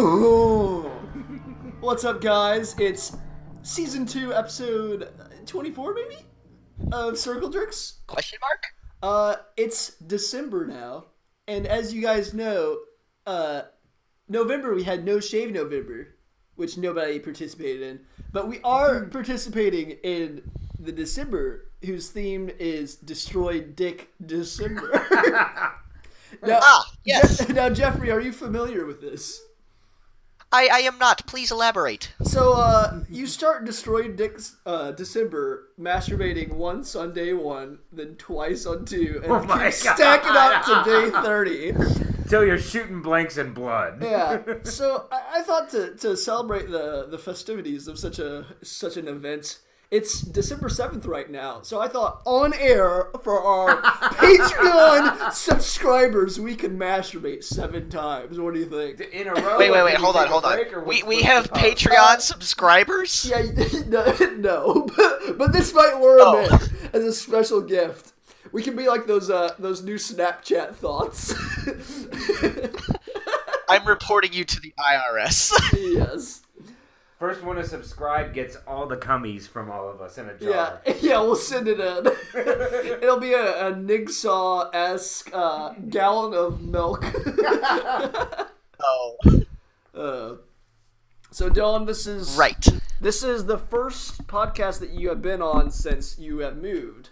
Oh, what's up, guys? It's season 2, episode 24, maybe, of Circle Jerks. Question mark? It's December now, and as you guys know, November we had No Shave November, which nobody participated in, but we are participating in the December, whose theme is Destroyed Dick December. Yes. Now, Jeffrey, are you familiar with this? I am not. Please elaborate. So, you start Destroyed Dick December masturbating once on day 1, then twice on 2, and keep stacking up to day 30. Till you're shooting blanks in blood. Yeah. So, I thought to celebrate the festivities of such an event. It's December 7th right now, so I thought on air for our Patreon subscribers, we can masturbate 7 times. What do you think? In a row? Wait, hold on. We have Patreon subscribers? Yeah, no, but this might lure them in as a special gift. We can be like those new Snapchat thoughts. I'm reporting you to the IRS. Yes. First one to subscribe gets all the cummies from all of us in a jar. Yeah, we'll send it in. It'll be a Nigsaw-esque gallon of milk. So Dylan, this is right. This is the first podcast that you have been on since you have moved,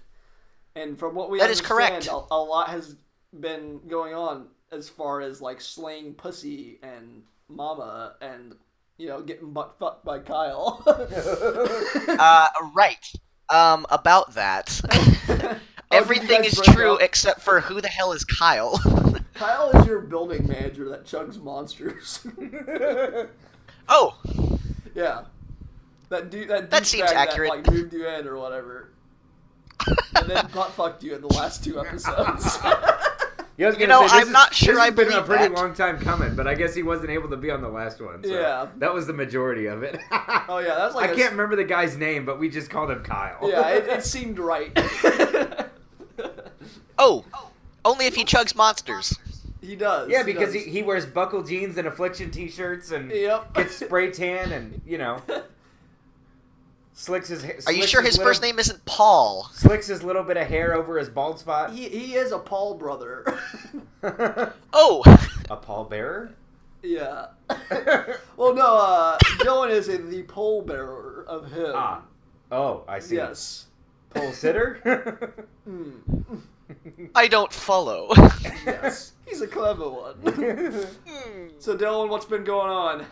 and from what we understand, is correct. A lot has been going on as far as like slaying pussy and mama and. Getting butt fucked by Kyle. Right. About that. Everything is true except for who the hell is Kyle? Kyle is your building manager that chugs monsters. Oh. Yeah. That seems accurate. That, moved you in or whatever. And then butt fucked you in the last 2 episodes. I'm not sure I believe This has been a pretty that. long time coming, but I guess he wasn't able to be on the last one. So yeah. That was the majority of it. Oh, yeah, that was like I can't remember the guy's name, but we just called him Kyle. Yeah, it seemed right. Oh, only if he chugs monsters. He does. Yeah, because he wears buckle jeans and Affliction t-shirts and gets spray tan and, slicks his hair. Are you sure his first name isn't Paul? Slicks his little bit of hair over his bald spot. He is a Paul brother. Oh! A Paul bearer? Yeah. Well, no, Dylan is the pole bearer of him. Ah. Oh, I see. Yes. Pole sitter? I don't follow. Yes. He's a clever one. So, Dylan, what's been going on?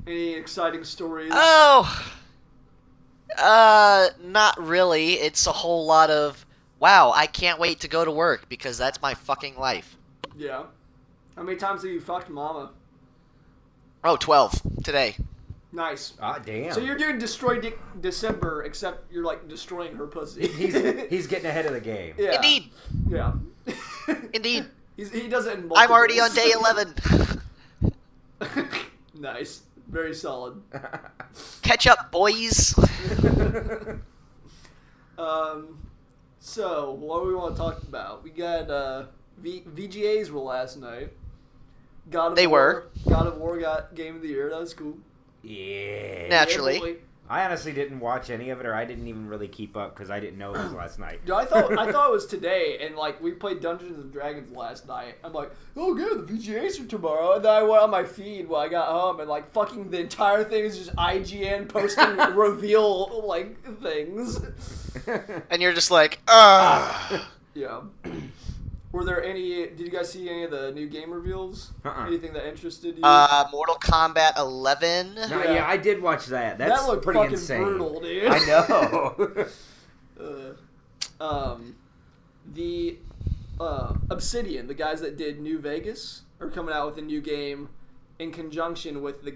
Any exciting stories? Oh! Not really. It's a whole lot of, wow, I can't wait to go to work because that's my fucking life. Yeah. How many times have you fucked mama? Oh, 12. Today. Nice. Ah, damn. So you're doing Destroy Dick December, except you're, destroying her pussy. He's getting ahead of the game. Yeah. Indeed. Yeah. Indeed. He does it in multiples. I'm already on day 11. Nice. Very solid. Catch up, boys. So, what do we want to talk about? We got, VGAs were last night. God of War got Game of the Year. That was cool. Yeah. Naturally. Yeah, I honestly didn't watch any of it, or I didn't even really keep up because I didn't know it was last night. Dude, I thought it was today, and we played Dungeons and Dragons last night. I'm like, oh good, the VGAs are tomorrow, and then I went on my feed when I got home, and fucking the entire thing is just IGN posting reveal things. And you're just like, ugh. Yeah. Were there any? Did you guys see any of the new game reveals? Anything that interested you? Mortal Kombat 11. No, yeah, I did watch that. That looked pretty fucking insane. brutal, dude. I know. The Obsidian, the guys that did New Vegas, are coming out with a new game in conjunction with the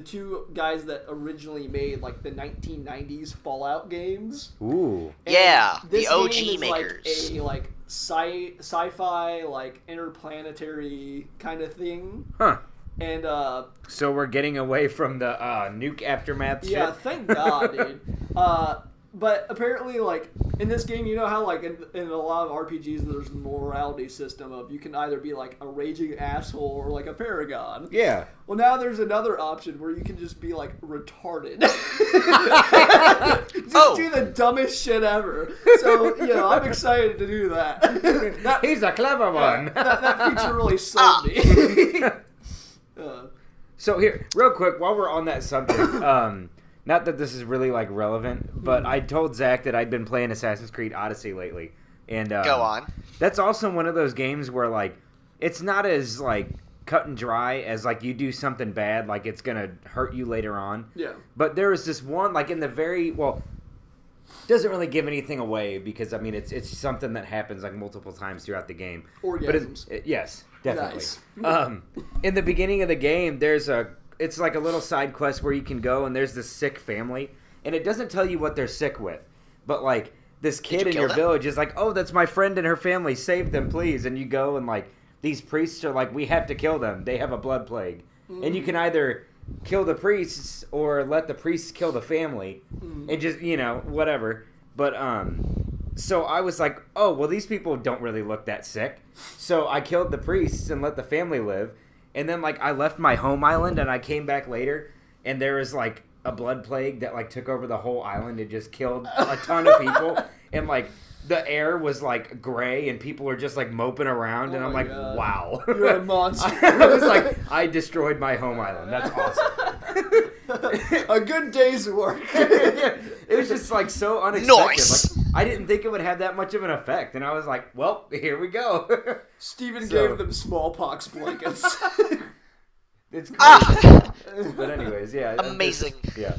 2 guys that originally made the 1990s Fallout games. Ooh. And yeah, this the OG game is makers. A sci-fi interplanetary kind of thing. Huh. And so we're getting away from the nuke aftermath shit? Yeah, thank God, dude. But apparently, like, in this game, you know how, like, in a lot of RPGs, there's the morality system of you can either be, like, a raging asshole or, like, a paragon. Yeah. Well, now there's another option where you can just be, like, retarded. Just do the dumbest shit ever. So, I'm excited to do that. He's a clever one. That feature really sold me. So here, real quick, while we're on that subject, not that this is really like relevant, but I told Zach that I'd been playing Assassin's Creed Odyssey lately, and go on. That's also one of those games where like it's not as like cut and dry as like you do something bad, like it's gonna hurt you later on. Yeah. But there was this one like in the doesn't really give anything away because I mean it's something that happens like multiple times throughout the game. Orgasms. But yes, definitely. Nice. In the beginning of the game, it's like a little side quest where you can go and there's this sick family, and it doesn't tell you what they're sick with, but like this kid in your village is like, oh, that's my friend and her family, save them please, and you go and like these priests are like, we have to kill them, they have a blood plague, and you can either kill the priests or let the priests kill the family, and just whatever. But so I was like, oh well, these people don't really look that sick, so I killed the priests and let the family live. And then, like, I left my home island, and I came back later, and there was, like, a blood plague that, like, took over the whole island and just killed a ton of people. And, like, the air was, like, gray, and people were just, like, moping around. And I'm like, God. Wow. You're a monster. I was like, I destroyed my home island. That's awesome. A good day's work. It was just, like, so unexpected. Nice. Like, I didn't think it would have that much of an effect. And I was like, well, here we go. Steven gave them smallpox blankets. It's crazy. But anyways, yeah. Amazing. Yeah.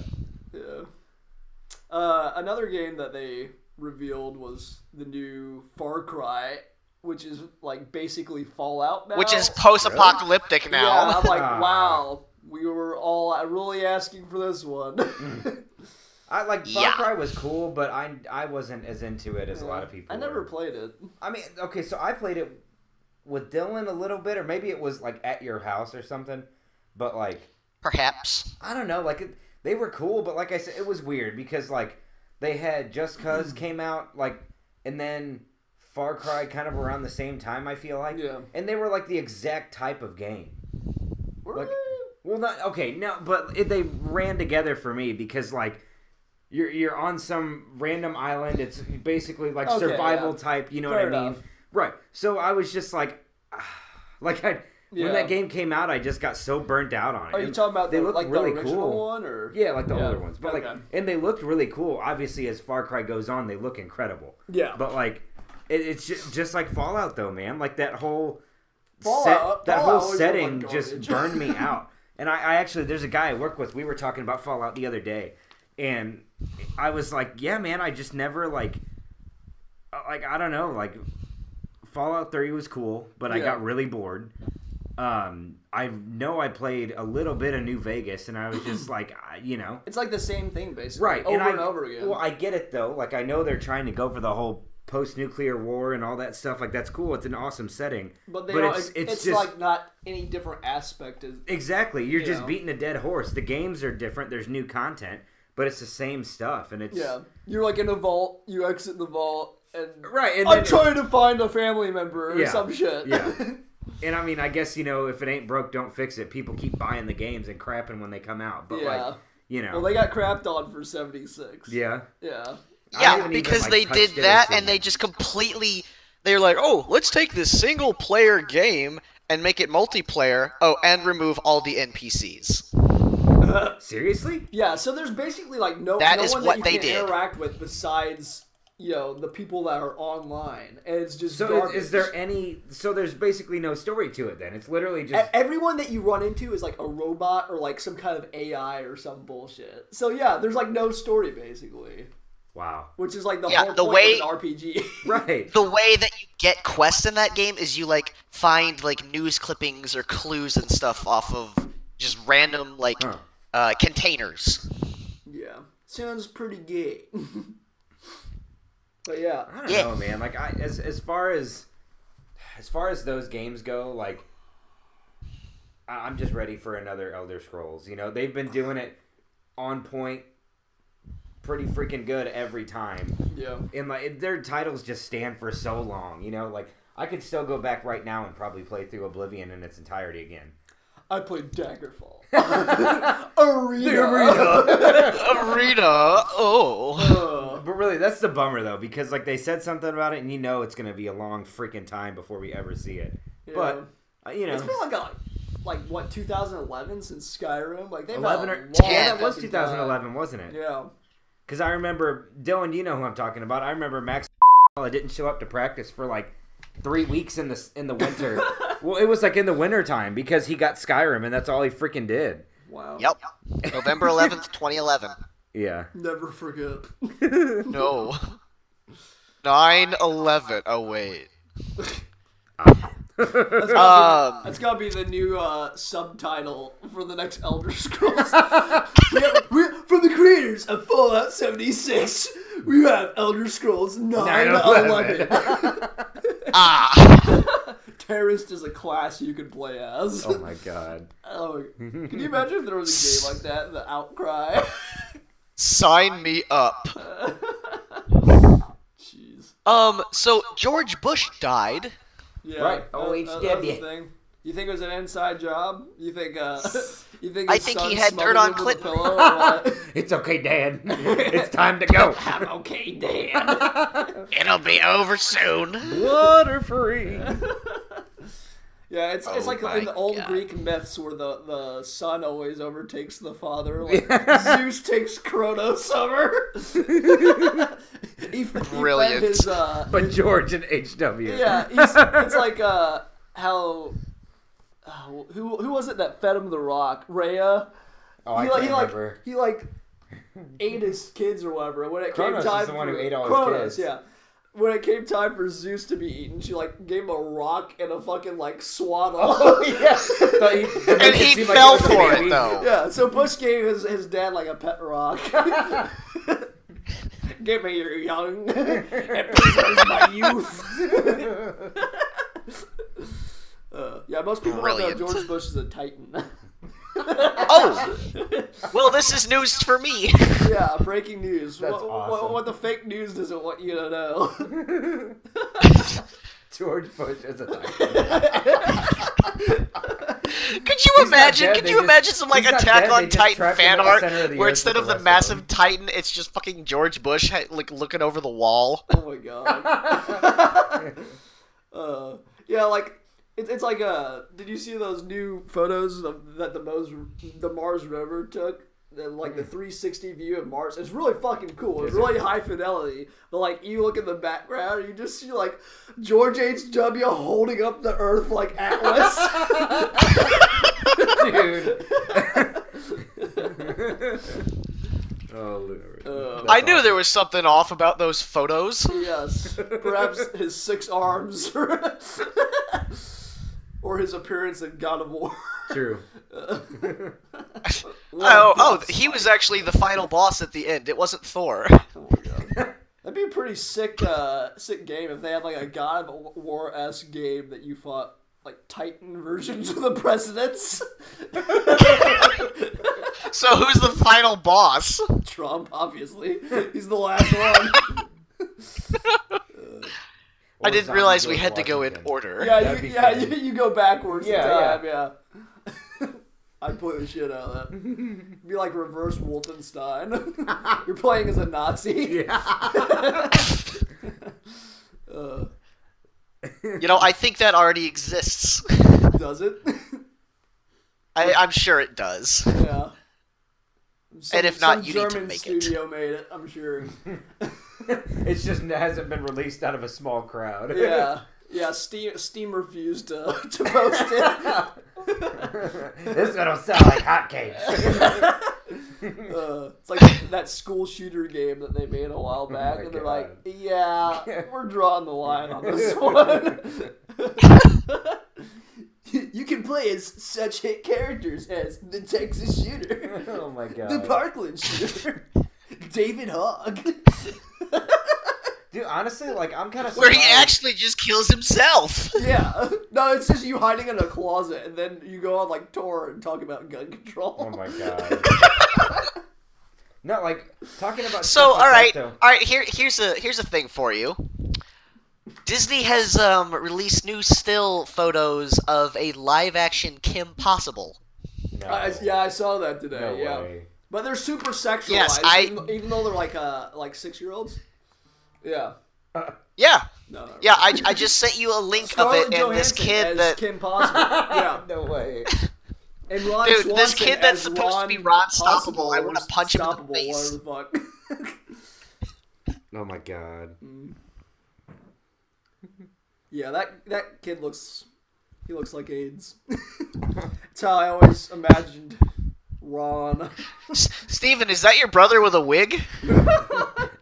Another game that they revealed was the new Far Cry, which is like basically Fallout now. Which is post-apocalyptic now. Yeah, I'm like, wow, we were all really asking for this one. Far Cry was cool, but I wasn't as into it as a lot of people. I never played it. I mean, okay, so I played it with Dylan a little bit, or maybe it was like at your house or something. But like, perhaps I don't know. Like they were cool, but like I said, it was weird because like they had Just Cause came out like, and then Far Cry kind of around the same time. I feel like, and they were like the exact type of game. Like, well, not okay, no, but they ran together for me because like. You're on some random island. It's basically like survival type. You know what I mean? Enough. Right. So I was just like when that game came out, I just got so burnt out on it. Are you talking about they looked really the original cool. one, or like the older ones? But and they looked really cool. Obviously, as Far Cry goes on, they look incredible. Yeah. But like, it's just like Fallout, though, man. Like that whole setting just burned me out. And I actually, there's a guy I work with. We were talking about Fallout the other day. And I was like, yeah, man, I just never, like, I don't know, like, Fallout 3 was cool, but I got really bored. I know I played a little bit of New Vegas, and I was just like, It's like the same thing, basically. Right. Over and over again. Well, I get it, though. Like, I know they're trying to go for the whole post-nuclear war and all that stuff. Like, that's cool. It's an awesome setting. But it's just like not any different aspect. Exactly. You're just beating a dead horse. The games are different. There's new content. But it's the same stuff, and it's... Yeah. You're like in a vault, you exit the vault, and... Right, and I'm trying to find a family member or some shit. Yeah. And I mean, I guess, if it ain't broke, don't fix it. People keep buying the games and crapping when they come out. But Well, they got crapped on for 76. Yeah. Yeah. Yeah, because they did that, and they just completely... They're like, oh, let's take this single-player game and make it multiplayer. Oh, and remove all the NPCs. Seriously? Yeah, so there's basically like no one that you can interact with besides the people that are online, and it's just garbage. Is there any? So there's basically no story to it. Then it's literally just everyone that you run into is like a robot or like some kind of AI or some bullshit. So yeah, there's like no story basically. Wow. Which is like the whole point of an RPG. Right. The way that you get quests in that game is you like find like news clippings or clues and stuff off of just random like. Containers. Yeah, sounds pretty gay. But yeah, I don't know, man. Like, as far as those games go, like, I'm just ready for another Elder Scrolls. They've been doing it on point pretty freaking good every time. Yeah. And like their titles just stand for so long, you know. Like I could still go back right now and probably play through Oblivion in its entirety again. I played Daggerfall. Arena. Oh. But really, that's the bummer though, because like they said something about it, and you know it's gonna be a long freaking time before we ever see it. Yeah. But you know, it's been like what 2011 since Skyrim. Like they've 11 had or 10. Yeah, that was 2011, wasn't it? Yeah. Because I remember Dylan, you know who I'm talking about. I remember Max didn't show up to practice for like 3 weeks in the winter. Well, it was like in the winter time because he got Skyrim, and that's all he freaking did. Wow. Yep. November 11th, 2011. Yeah. Never forget. No. 9/11. Oh wait. That's gotta be the new subtitle for the next Elder Scrolls. We're from the creators of Fallout 76. We have Elder Scrolls 9/11. Terrorist is a class you could play as. Oh my god. Oh, can you imagine if there was a game like that? The outcry. Sign me up. Jeez. So George Bush died. Yeah. Right. Thing. You think it was an inside job? You think? You think? I think he had dirt on Clinton. Pillow or what? It's okay, Dad. It's time to go. I'm okay, Dad. It'll be over soon. Water free. Yeah, it's like in the old Greek myths where the son always overtakes the father. Like Zeus takes Kronos over. Brilliant. But George and H.W. Yeah, it's like how who was it that fed him the rock? Rhea. Oh, I can't remember. He ate his kids or whatever. When it Kronos came time is the one who ate all Kronos, his kids. yeah. When it came time for Zeus to be eaten, she gave him a rock and a fucking swaddle. Oh yeah. And he fell for it though. Yeah, so Bush gave his dad a pet rock. Give me your young. It preserves my youth. Yeah, most people don't know George Bush is a Titan. Oh! Well, this is news for me. Yeah, breaking news. That's awesome. What the fake news doesn't want you to know. George Bush is a Titan. Could you imagine? Could you imagine some Attack on Titan fan art where instead of the massive Titan, it's just fucking George Bush looking over the wall? Oh my god. Yeah, it's like did you see those new photos that the Mars rover took? The 360 view of Mars. It's really fucking cool. It's really high fidelity. But you look in the background and you just see George H.W. holding up the Earth like Atlas. Dude. Oh, I knew there was something off about those photos. Yes. Perhaps his 6 arms. Or his appearance in God of War. True. He was actually the final boss at the end. It wasn't Thor. Oh my god. That'd be a pretty sick game if they had a God of War-esque game that you fought Titan versions of the presidents. So who's the final boss? Trump, obviously. He's the last one. I didn't realize we had to go in order. Yeah, you go backwards in time, yeah. I'd play the shit out of that. It'd be like reverse Wolfenstein. You're playing as a Nazi. Yeah. I think that already exists. Does it? I'm sure it does. Yeah. And if not, you need to German make it. studio made it, I'm sure. It hasn't been released out of a small crowd. Yeah. Yeah, Steam refused to post it. This is gonna sound like hotcakes. It's like that school shooter game that they made a while back, and they're like, yeah, we're drawing the line on this one. You can play as such hit characters as the Texas Shooter. Oh my god. The Parkland Shooter. David Hogg. Dude, honestly, I'm kind of where he actually just kills himself. Yeah. No, it's just you hiding in a closet, and then you go on Tor and talk about gun control. Oh my god. No, like talking about. So stuff like that, all right. Here's a thing for you. Disney has released new still photos of a live-action Kim Possible. No. I saw that today. No yeah, way. but they're super sexualized. Yes, even though they're like 6-year-olds. Yeah. Yeah. No. Yeah, I just sent you a link Scarlett of it, and this Johansson kid as that Kim Possible. Yeah. No way. And Ron Dude, Swanson this kid that's as supposed to be Ron Possible, Stoppable, I want to punch him in the Stoppable, face. whatever the fuck. Oh my god. Yeah, that kid looks like AIDS. That's how I always imagined Ron. Steven, is that your brother with a wig?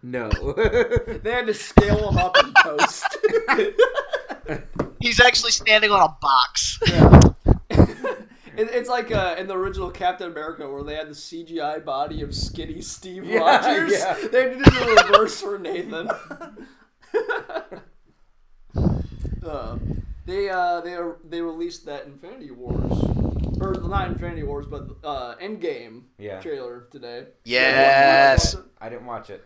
No. They had to scale him up in post. He's actually standing on a box. Yeah. It's like in the original Captain America where they had the CGI body of skinny Steve Rogers. Yeah. They had to do the reverse for Nathan. They released that Infinity Wars, or not Infinity Wars, but Endgame trailer today. Yes. I didn't watch it.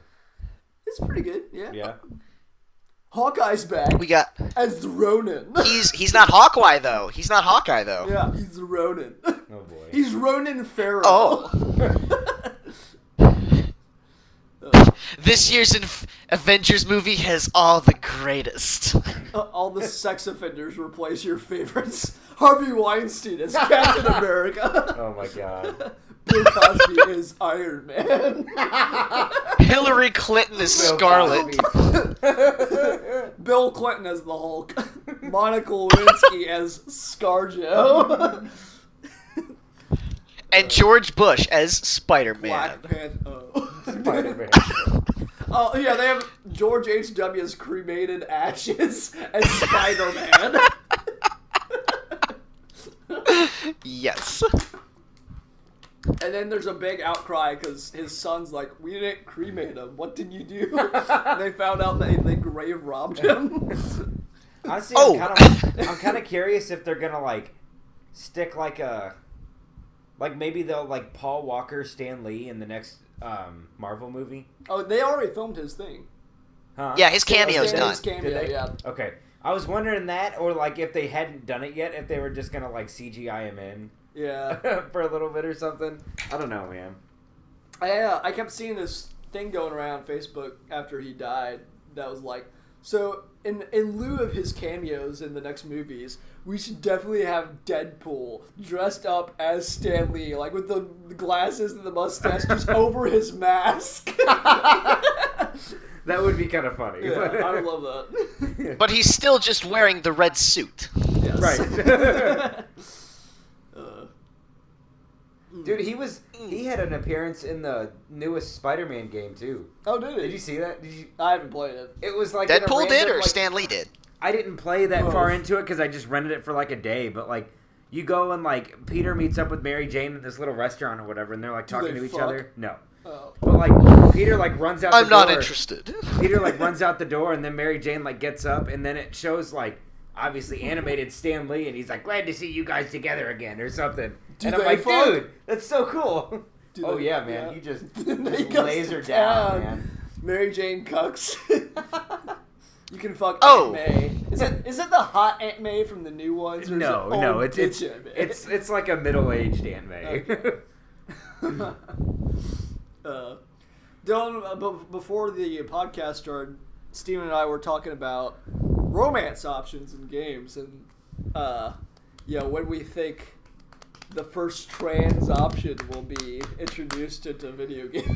It's pretty good. Yeah. Yeah. Hawkeye's back. We got. As the Ronin. He's not Hawkeye though. He's not Hawkeye though. Yeah, he's the Ronin. Oh boy. He's Ronin Farrow. Oh. This year's Avengers movie has all the greatest. All the sex offenders replace your favorites. Harvey Weinstein as Captain America. Oh my god. Bill Cosby is Iron Man. Hillary Clinton is Scarlet. Bill Clinton as the Hulk. Monica Lewinsky as ScarJo. And George Bush as Spider-Man. Black Panther. Spider-Man. Oh, yeah, they have George H.W.'s cremated ashes as Spider-Man. Yes. And then there's a big outcry because his son's like, we didn't cremate him. What did you do? And they found out that they grave robbed him. Honestly, Oh. I'm kind of curious if they're gonna like stick like maybe they'll like Paul Walker, Stan Lee in the next Marvel movie. Oh, they already filmed his thing. Huh? Yeah, his cameo's Stan done. Lee's cameo, Did they? yeah. Okay. I was wondering that, or like if they hadn't done it yet, if they were just gonna like CGI him in Yeah. for a little bit or something. I don't know, man. I kept seeing this thing going around Facebook after he died that was like, so in lieu of his cameos in the next movies, we should definitely have Deadpool dressed up as Stan Lee, like with the glasses and the mustache just over his mask. That would be kind of funny. Yeah, I would love that. But he's still just wearing the red suit. Yes. Right. Dude, he had an appearance in the newest Spider-Man game too. Oh, did he? Did you see that? I haven't played it. It was like Deadpool did, or like, Stan Lee did? I didn't play that Both. far into it because I just rented it for like a day. But like, you go and like Peter meets up with Mary Jane at this little restaurant or whatever, and they're like talking they to each fuck? other. No, Oh. but like Peter like runs out. I'm the door. not interested. Peter like runs out the door, and then Mary Jane like gets up, and then it shows like obviously animated Stan Lee, and he's like, "Glad to see you guys together again," or something. Do and I'm they like, fuck? "Dude, that's so cool." Do Oh they- yeah, man, he just He goes laser to down, town. man. Mary Jane cucks. You can fuck Oh. Aunt May. Is it the hot Aunt May from the new ones? Or No, is it no, old it's bitch Aunt May? it's like a middle-aged Aunt May. Okay. Dylan, before the podcast started, Steven and I were talking about romance options in games, and when we think the first trans option will be introduced into video games.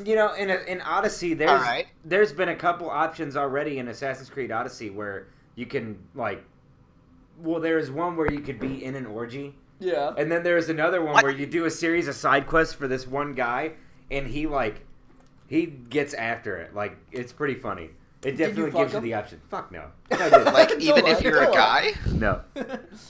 In Odyssey, Alright. there's been a couple options already in Assassin's Creed Odyssey where you can there's one where you could be in an orgy, Yeah. and then there's another one What? where you do a series of side quests for this one guy, and he gets after it. Like, it's pretty funny. It definitely fuck gives you him? the option. Fuck no. I didn't. Like, even if lie, you're a don't guy? No.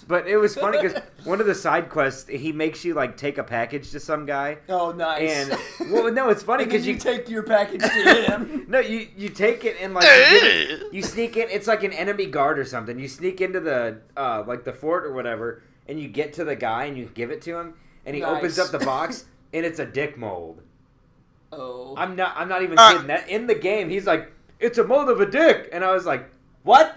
But it was funny because one of the side quests, he makes you like take a package to some guy. Oh, nice. And well, no, it's funny And then because you take your package to him. no, you take it and like you sneak in. It's like an enemy guard or something. You sneak into the the fort or whatever, and you get to the guy and you give it to him, and he opens Nice. up the box and it's a dick mold. Oh. I'm not even kidding. That in the game, he's like, it's a mold of a dick, and I was like, what?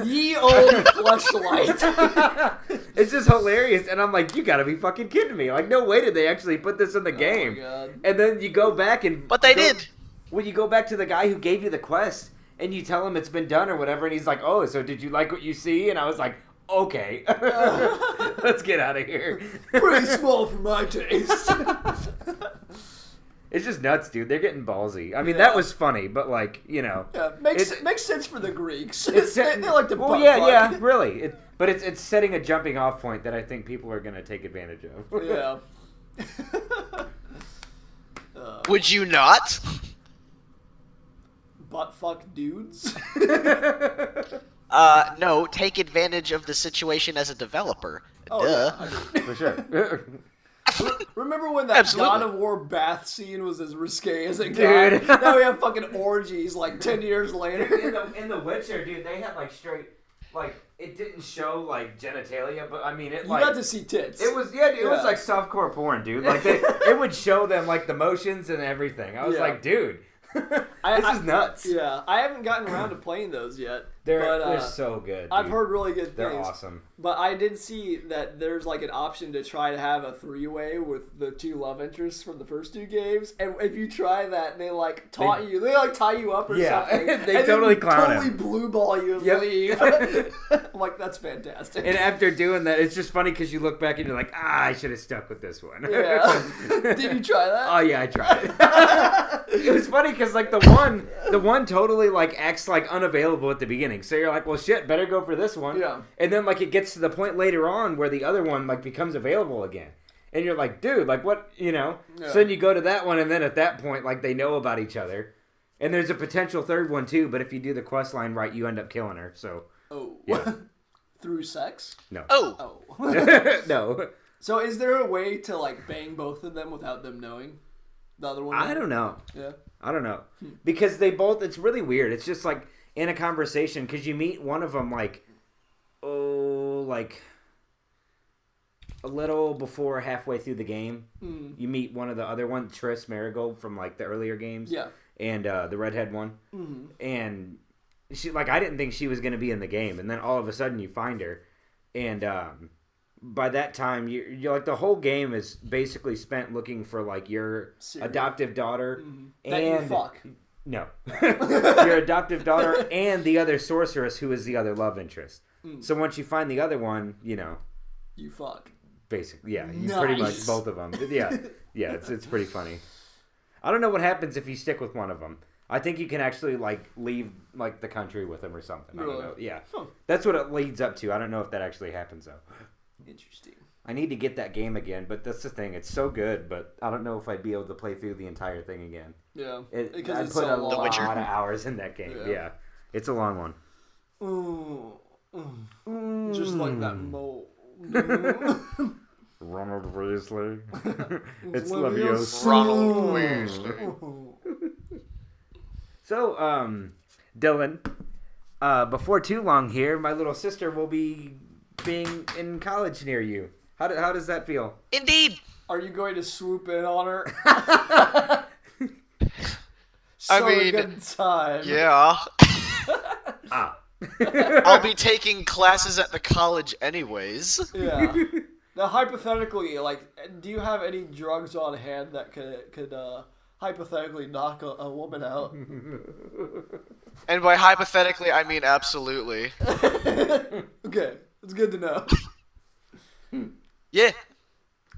Ye old fleshlight. It's just hilarious, and I'm like, you gotta be fucking kidding me! Like, no way did they actually put this in the game. Oh my God. And then you go back and But they did. When you go back to the guy who gave you the quest, and you tell him it's been done or whatever, and he's like, oh, so did you like what you see? And I was like, okay, let's get out of here. Pretty small for my taste. It's just nuts, dude. They're getting ballsy. I mean, that was funny, but like, you know, makes sense for the Greeks. It's they like to. Well, yeah, really. But it's setting a jumping off point that I think people are gonna take advantage of. Yeah. Would you not? Butt fuck dudes. No. Take advantage of the situation as a developer. Oh, Duh. yeah, I mean, For sure. remember when that Absolutely. God of War bath scene was as risque as it got? Dude. Now we have fucking orgies like 10 years later. in the Witcher, dude, they had like straight, like, it didn't show like genitalia, but I mean it You like got to see tits. it was it was like softcore porn, dude. Like it would show them like the motions and everything. I was like, dude, this is nuts. Yeah, I haven't gotten around to playing those yet. They're so good. Dude. I've heard really good things. They're awesome. But I did see that there's like an option to try to have a three-way with the two love interests from the first two games, and if you try that, they like they like tie you up or something. They and totally then clown totally him. blue ball you and Yep. leave. I'm like, that's fantastic. And after doing that, it's just funny because you look back and you're like, I should have stuck with this one. Yeah. Did you try that? Oh yeah, I tried it. It was funny because like the one totally like acts like unavailable at the beginning. So you're like, well shit, better go for this one. Yeah. And then like it gets to the point later on where the other one like becomes available again. And you're like, dude, like what, you know? Yeah. So then you go to that one, and then at that point like they know about each other. And there's a potential third one too, but if you do the quest line right, you end up killing her. So Oh. yeah. Through sex? No. Oh. Oh. No. So is there a way to like bang both of them without them knowing? The other one? I don't know. Yeah. I don't know. Because they both, it's really weird. It's just like in a conversation, because you meet one of them like, like a little before halfway through the game. Mm. You meet one of the other one, Triss Marigold from like the earlier games. Yeah. And the redhead one. Mm-hmm. And she, like, I didn't think she was going to be in the game. And then all of a sudden you find her. And by that time, you're like, the whole game is basically spent looking for like your adoptive daughter. Mm-hmm. And That you fuck. No. Your adoptive daughter and the other sorceress who is the other love interest. So once you find the other one, you know. You fuck. Basically, yeah. You Nice. pretty much both of them. But yeah. Yeah, it's pretty funny. I don't know what happens if you stick with one of them. I think you can actually, like, leave, like, the country with them or something. Really? I don't know. Yeah. Huh. That's what it leads up to. I don't know if that actually happens, though. Interesting. I need to get that game again, but that's the thing. It's so good, but I don't know if I'd be able to play through the entire thing again. Yeah. I Because it's put so a long. lot of hours in that game. Yeah. It's a long one. Just like that mole. Ronald Weasley. It's Leviosa. Ronald Weasley. So, Dylan, before too long here, my little sister will be being in college near you. How does that feel? Indeed. Are you going to swoop in on her? I So mean, good time. Yeah. Ah. I'll be taking classes at the college anyways. Yeah. Now, hypothetically, like, do you have any drugs on hand that could hypothetically knock a woman out? And by hypothetically, I mean absolutely. Okay, it's good to know. Yeah.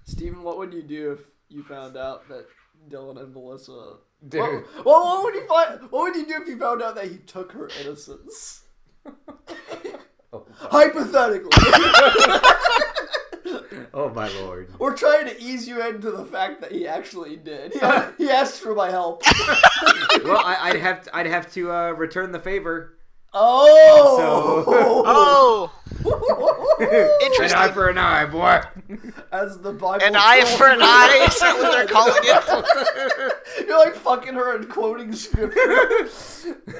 Steven, what would you do if you found out that Dylan and Melissa... Dude. What would you do if you found out that he took her innocence? Hypothetically. Oh my lord. We're trying to ease you into the fact that he actually did. He asked for my help. Well, I'd have to return the favor. Oh! Oh! Interesting. An eye for an eye, boy. As the Bible An eye told for an me. eye? Is that what they're calling it? You're like fucking her and quoting scripture.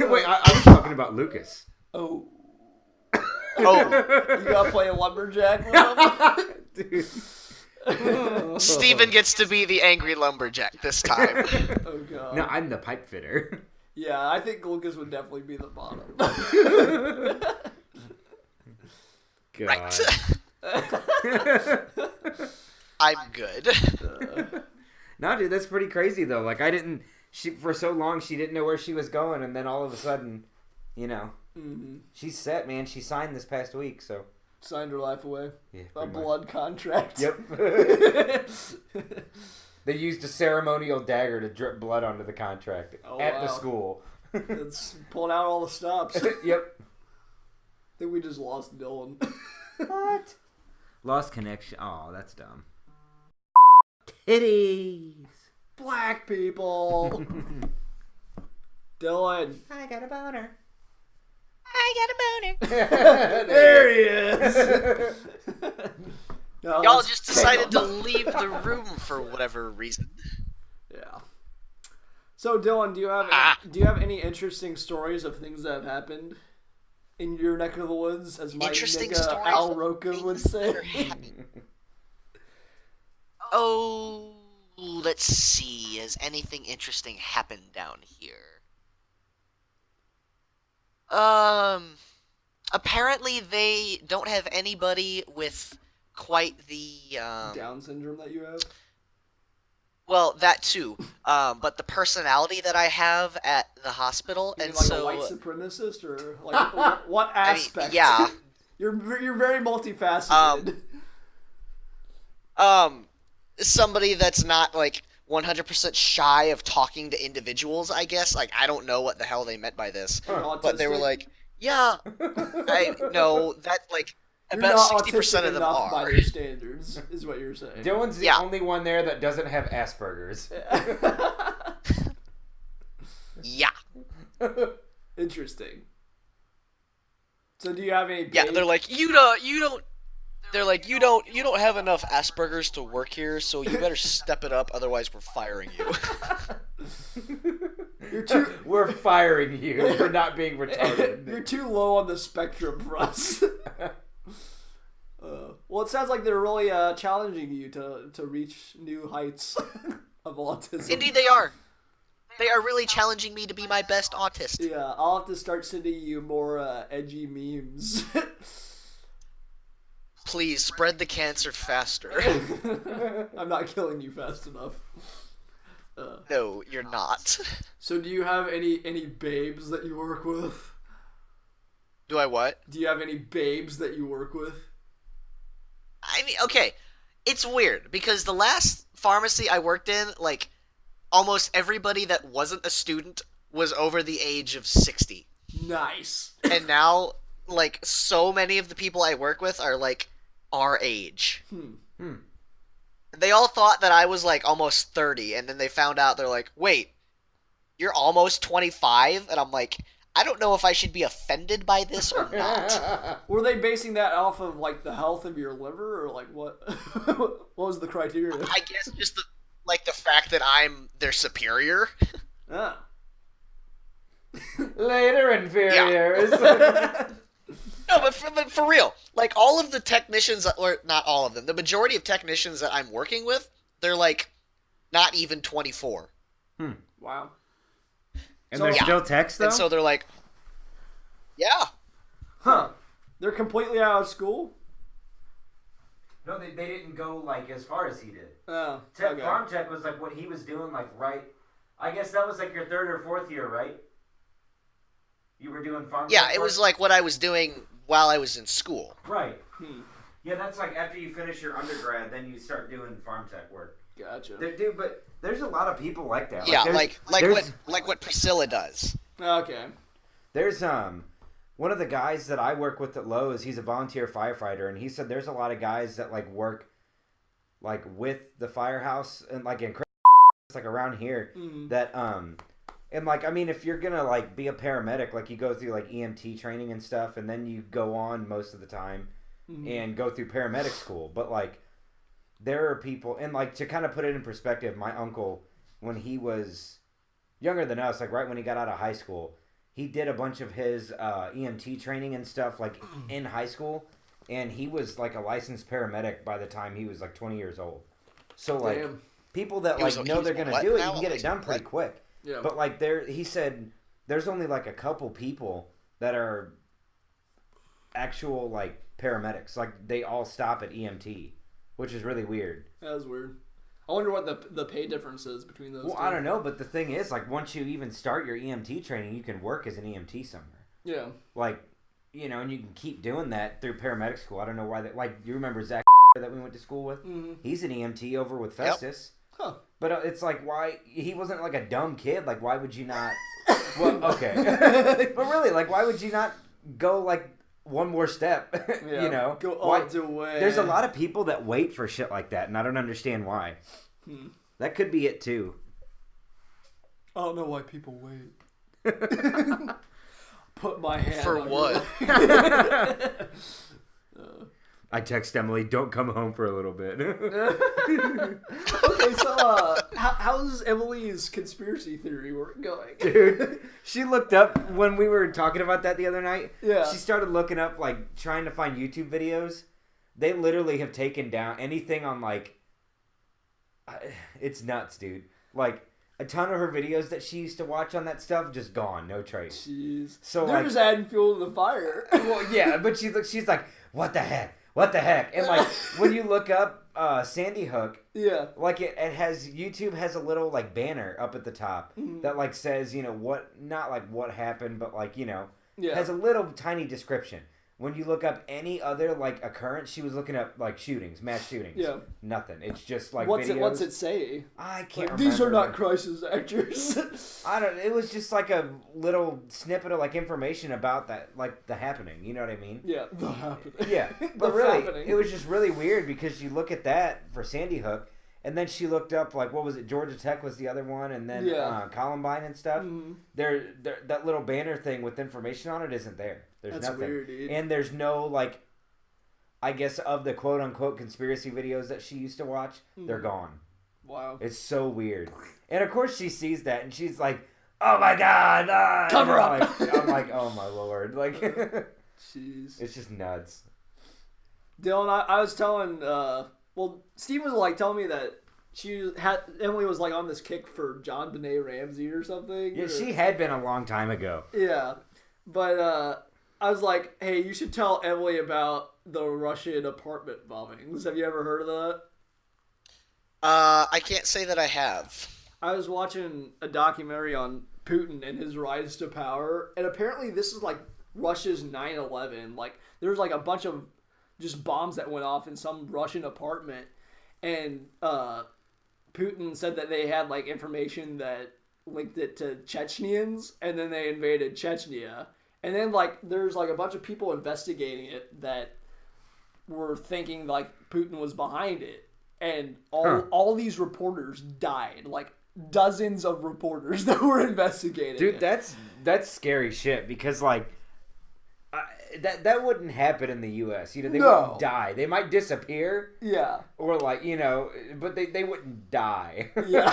Wait, I was talking about Lucas. Oh. Oh. You gotta play a lumberjack with him? Dude. Steven gets to be the angry lumberjack this time. Oh god. No, I'm the pipe fitter. Yeah, I think Lucas would definitely be the bottom. Right. I'm good. No, dude, that's pretty crazy though. Like for so long she didn't know where she was going, and then all of a sudden, she's set, man. She signed this past week, so signed her life away. Yeah, a blood contract. Yep. They used a ceremonial dagger to drip blood onto the contract at the school. It's pulling out all the stops. Yep. I think we just lost Dylan. What? Lost connection. Oh, that's dumb. Titties. Black people. Dylan. I got a boner. There he is. No, Y'all just decided to leave the room for whatever reason. Yeah. So Dylan, do you have any interesting stories of things that have happened in your neck of the woods, as my nigga Al Roca would say? Oh, let's see. Has anything interesting happened down here? Apparently they don't have anybody with quite the Down syndrome that you have. Well, that too. But the personality that I have at the hospital, You and mean like so a white supremacist, or like what aspect? Yeah. You're very multifaceted. Somebody that's not like 100% shy of talking to individuals, I guess. Like, I don't know what the hell they meant by this, but they were like, yeah, I know that like You're about not 60% of them enough by are. their standards, is what you're saying. Dylan's the only one there that doesn't have Asperger's. Yeah. Interesting. So do you have any? Yeah, they're like, you don't. They're like, you don't have enough Asperger's to work here, so you better step it up, otherwise we're firing you. We're firing you for not being retarded. You're too low on the spectrum for us. Well, it sounds like they're really challenging you to reach new heights of autism. Indeed, they are. They are really challenging me to be my best autist. Yeah, I'll have to start sending you more edgy memes. Please spread the cancer faster. I'm not killing you fast enough. No, you're not. So do you have any babes that you work with? Do I what? Do you have any babes that you work with? I mean, okay. It's weird, because the last pharmacy I worked in, like, almost everybody that wasn't a student was over the age of 60. Nice. And now, like, so many of the people I work with are, like, our age. They all thought that I was, like, almost 30, and then they found out, they're like, wait, you're almost 25? And I'm like, I don't know if I should be offended by this or not. Were they basing that off of, like, the health of your liver, or, like, what? What was the criteria? I guess just, the fact that I'm their superior. Ah. Later, inferiors. Yeah. No, but for real, like, all of the technicians, or not all of them, the majority of technicians that I'm working with, they're, like, not even 24. Wow. And they're still techs, though? And so they're like, yeah. Huh. They're completely out of school? No, they didn't go, like, as far as he did. Oh, okay. Farm tech was, like, what he was doing, like, right... I guess that was, like, your third or fourth year, right? You were doing farm tech? Yeah, it was, like, what I was doing while I was in school. Right. Yeah, that's, like, after you finish your undergrad, then you start doing farm tech work. Gotcha. Dude, but there's a lot of people like that. Yeah, like what Priscilla does. Okay. There's one of the guys that I work with at Lowe's, he's a volunteer firefighter, and he said there's a lot of guys that like work like with the firehouse and like in like around here that and like I mean if you're gonna like be a paramedic, like you go through like EMT training and stuff, and then you go on most of the time and go through paramedic school, but like there are people, and like to kind of put it in perspective, my uncle, when he was younger than us, like right when he got out of high school, he did a bunch of his EMT training and stuff like in high school, and he was like a licensed paramedic by the time he was like 20 years old. So like people that like know they're gonna do it, you can get it done pretty quick. Yeah. But like he said there's only like a couple people that are actual like paramedics. Like they all stop at EMT, which is really weird. That was weird. I wonder what the pay difference is between those. Well, I don't know, but the thing is, like, once you even start your EMT training, you can work as an EMT somewhere. Yeah. Like, you know, and you can keep doing that through paramedic school. I don't know why that. Like, you remember Zach that we went to school with? Mm-hmm. He's an EMT over with Festus. Yep. Huh. But it's like, why he wasn't like a dumb kid? Like, why would you not? Well, okay, but really, like, why would you not go like one more step? Yeah, you know, go all the way. There's a lot of people that wait for shit like that, and I don't understand why. That could be it too. I don't know why people wait. Put my hand for on what? I text Emily, "Don't come home for a little bit." Okay, so how's Emily's conspiracy theory work going? Dude, she looked up when we were talking about that the other night. Yeah. She started looking up, like, trying to find YouTube videos. They literally have taken down anything on, like, it's nuts, dude. Like, a ton of her videos that she used to watch on that stuff, just gone, no trace. Jeez. So they're like, just adding fuel to the fire. Well, yeah, but she's like, what the heck? What the heck? And like, when you look up Sandy Hook, yeah, like it has, YouTube has a little like banner up at the top that like says, you know, what, not like what happened, but like, you know, has a little tiny description. When you look up any other like occurrence, she was looking up like shootings, mass shootings. Yeah, nothing. It's just like videos. What's it say? I can't remember. These are not crisis actors. I don't. It was just like a little snippet of like information about that, like the happening. You know what I mean? Yeah, the happening. Yeah, but really, it was just really weird because you look at that for Sandy Hook, and then she looked up like what was it? Georgia Tech was the other one, and then Columbine and stuff. Mm-hmm. There, that little banner thing with information on it isn't there. There's That's nothing. Weird, dude. And there's no like, I guess of the quote unquote conspiracy videos that she used to watch, they're gone. Wow, it's so weird. And of course she sees that and she's like, "Oh my god, cover up!" I'm like, "Oh my lord!" Like, jeez, it's just nuts. Dylan, I was telling, Steve was like telling me that Emily was like on this kick for John Benet Ramsey or something. Yeah, she had been a long time ago. Yeah, but I was like, hey, you should tell Emily about the Russian apartment bombings. Have you ever heard of that? I can't say that I have. I was watching a documentary on Putin and his rise to power, and apparently this is like Russia's 9/11. Like, there's like a bunch of just bombs that went off in some Russian apartment, and Putin said that they had like information that linked it to Chechens, and then they invaded Chechnya. And then, like, there's, like, a bunch of people investigating it that were thinking, like, Putin was behind it. And all these reporters died. Like, dozens of reporters that were investigating Dude, it. that's scary shit. Because, like, that wouldn't happen in the U.S. You know, they No. wouldn't die. They might disappear. Yeah. Or, like, you know, but they wouldn't die. Yeah.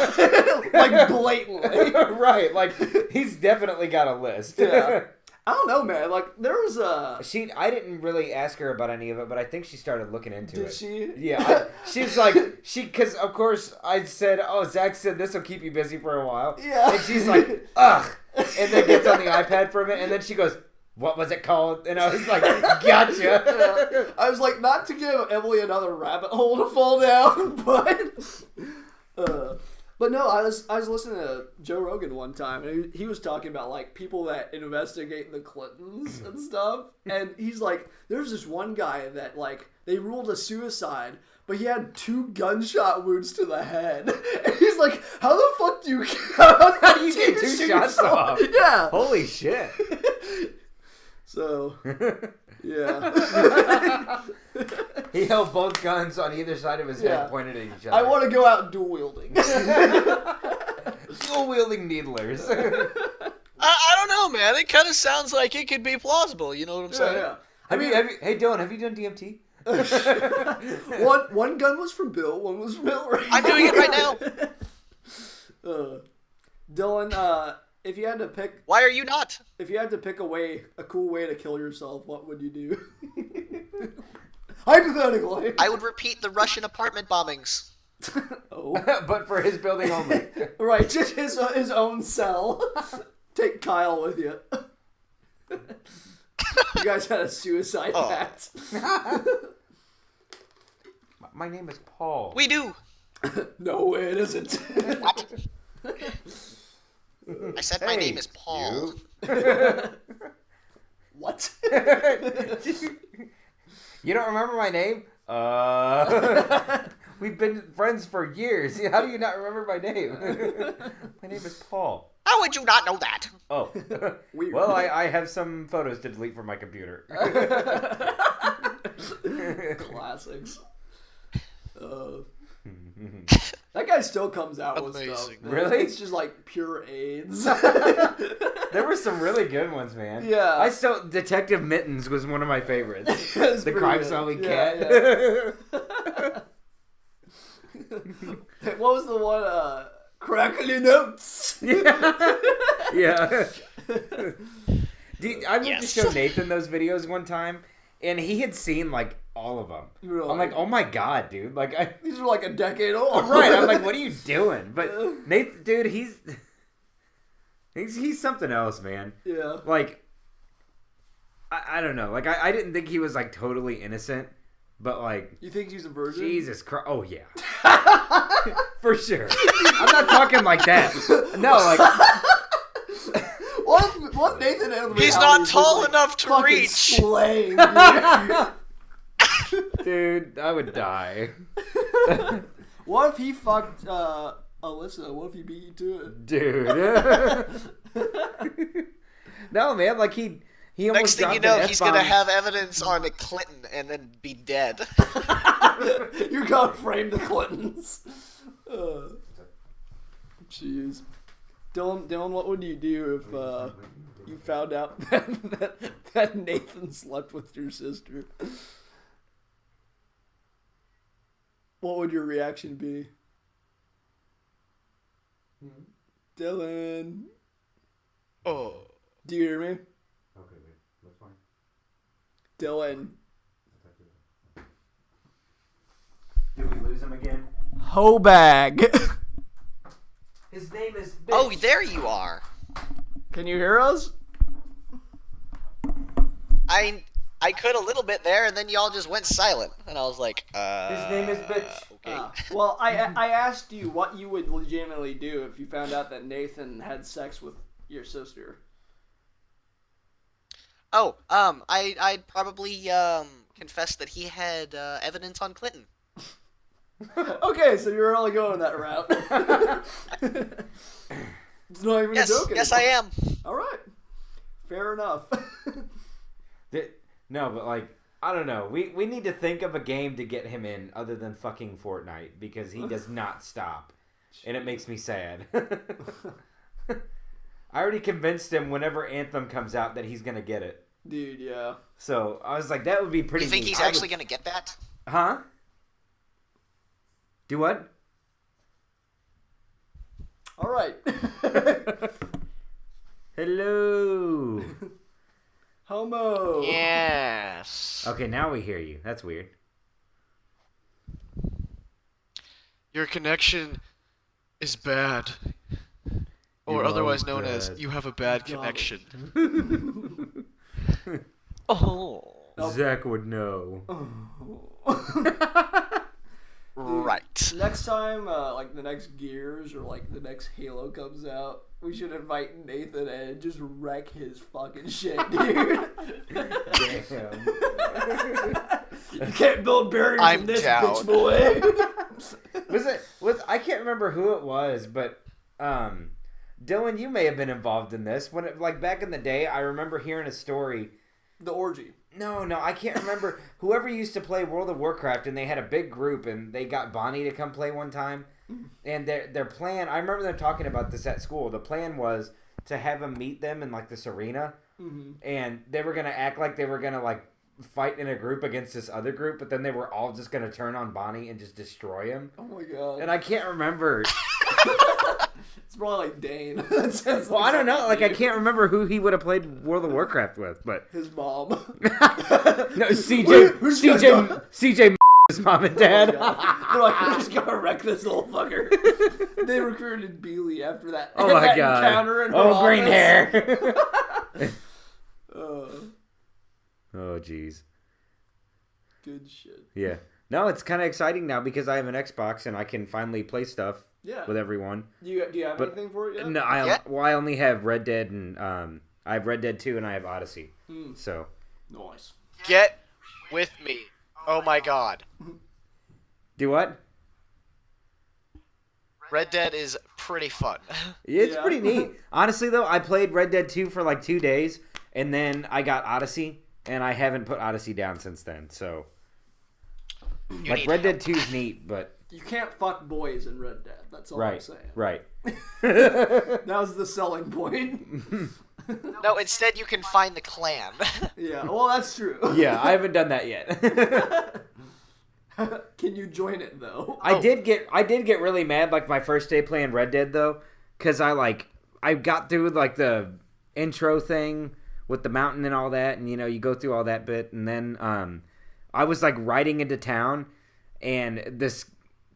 Like, blatantly. Right. Like, he's definitely got a list. Yeah. I don't know, man. Like, there was a... I didn't really ask her about any of it, but I think she started looking into it. Did she? Yeah. She's like, because, of course, I said, oh, Zach said this will keep you busy for a while. Yeah. And she's like, ugh. And then gets on the iPad for a minute, and then she goes, what was it called? And I was like, gotcha. Yeah. I was like, not to give Emily another rabbit hole to fall down, but no, I was listening to Joe Rogan one time, and he was talking about like people that investigate the Clintons and stuff, and he's like, there's this one guy that like they ruled a suicide, but he had 2 gunshot wounds to the head, and he's like, how the fuck do you get 2 shots off? Yeah, holy shit. So, yeah. He held both guns on either side of his head, pointed at each other. I want to go out dual wielding. Dual wielding needlers. I don't know, man. It kind of sounds like it could be plausible. You know what I'm saying? Yeah. Hey, Dylan, have you done DMT? One gun was from Bill, one was from Hillary. I'm doing it right now. Dylan, If you had to pick, Why are you not? if you had to pick a cool way to kill yourself, what would you do? Hypothetically, I would repeat the Russian apartment bombings. Oh, But for his building only. right, just his own cell. Take Kyle with you. You guys had a suicide pact. My name is Paul. We do. No, it isn't. What? I said my name is Paul. What? You don't remember my name? We've been friends for years. How do you not remember my name? My name is Paul. How would you not know that? Oh. Weird. Well, I have some photos to delete from my computer. Classics. That guy still comes out with stuff. Amazing. Really? It's just like pure AIDS. There were some really good ones, man. Yeah. Detective Mittens was one of my favorites. It's The pretty crime-solving good. cat. What was the one? Crackly notes. Yeah. Dude, I went to Yes. show Nathan those videos one time, and he had seen like all of them. Really? I'm like, oh my god, dude! Like, These are like a decade old. right? I'm like, what are you doing? But Nathan, dude, he's something else, man. Yeah. Like, I don't know. Like, I didn't think he was like totally innocent, but like, You think he's a virgin? Jesus Christ! Oh yeah, for sure. I'm not talking like that. No, like. What Nathan and He's reality not is tall like enough to fucking reach. Slaying, Dude, I would die. What if he fucked Alyssa? What if he beat you to it? Dude. No, man, like he almost Next thing you dropped know, an he's F-bomb. gonna have evidence on Clinton and then be dead. You're gonna frame the Clintons. Jeez. Dylan, what would you do if you found out that Nathan slept with your sister? What would your reaction be? Dylan, Oh. do you hear me? Okay, wait. That's fine. Dylan. Did we lose him again? Hobag. His name is Bitch. Oh, there you are. Can you hear us? I could a little bit there, and then y'all just went silent, and I was like, His name is Bitch. Okay. Well, I asked you what you would legitimately do if you found out that Nathan had sex with your sister. Oh, I'd probably confess that he had evidence on Clinton. Okay, so you're only going that route. It's not even a joke anymore. Yes, I am. All right, fair enough. No, but like, I don't know. We need to think of a game to get him in other than fucking Fortnite because he does not stop. And it makes me sad. I already convinced him whenever Anthem comes out that he's going to get it. Dude, yeah. So I was like, that would be pretty You think neat. he's actually gonna get that? Huh? Do what? All right. Hello. Homo. Yes. Okay, now we hear you. That's weird. Your connection is bad. Or You're otherwise always known as bad. you have a bad God. connection. Oh. Zach would know. Right. Next time, like the next Gears or like the next Halo comes out, we should invite Nathan in and just wreck his fucking shit, dude. Damn. You can't build barriers I'm in this down. bitch boy. Was I can't remember who it was, but Dylan, you may have been involved in this. When like back in the day, I remember hearing a story. The orgy. No, I can't remember. Whoever used to play World of Warcraft, and they had a big group, and they got Bonnie to come play one time. And their plan, I remember them talking about this at school. The plan was to have him meet them in like this arena, and they were gonna act like they were gonna like fight in a group against this other group, but then they were all just gonna turn on Bonnie and just destroy him. Oh my god. And I can't remember. It's probably like Dane. Well, I don't know. Like, I can't remember who he would have played World of Warcraft with, but his mom. no, CJ, his mom and dad. Oh, they're like, we're just gonna wreck this little fucker. They recruited Beely after that. Oh my god! Encounter in her oh, green hair. Oh, jeez. Good shit. Yeah. No, it's kind of exciting now because I have an Xbox and I can finally play stuff with everyone. Do you have anything for it yet? No, I only have Red Dead and I have Red Dead 2 and I have Odyssey. So nice. Get with me. Oh my god. Do what? Red Dead is pretty fun. It's pretty neat. Honestly, though, I played Red Dead 2 for like 2 days, and then I got Odyssey, and I haven't put Odyssey down since then. So, like, Red Dead 2 is neat, but you can't fuck boys in Red Dead. That's all I'm saying. Right. That was the selling point. No, instead you can find the clan. Yeah, well, that's true. Yeah, I haven't done that yet. Can you join it though? I did get really mad like my first day playing Red Dead though, because I got through like the intro thing with the mountain and all that, and you go through all that bit, and then I was like riding into town, and this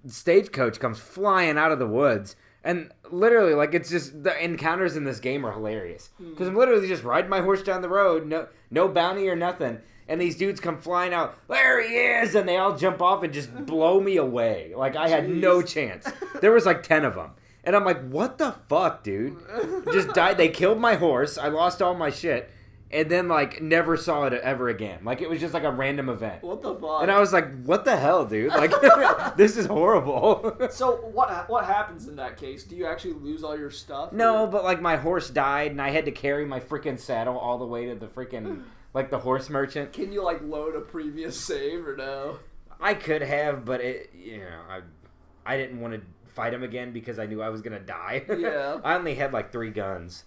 stagecoach comes flying out of the woods. And literally, like, it's just, the encounters in this game are hilarious. Because I'm literally just riding my horse down the road, no bounty or nothing. And these dudes come flying out, there he is! And they all jump off and just blow me away. Like, I had no chance. There was like 10 of them. And I'm like, what the fuck, dude? Just died. They killed my horse. I lost all my shit. And then, like, never saw it ever again. Like, it was just like a random event. What the fuck? And I was like, what the hell, dude? Like, this is horrible. So, what happens in that case? Do you actually lose all your stuff? No, but, like, my horse died, and I had to carry my freaking saddle all the way to the freaking, like, the horse merchant. Can you, like, load a previous save, or no? I could have, but I didn't want to fight him again because I knew I was going to die. Yeah. I only had, like, 3 guns.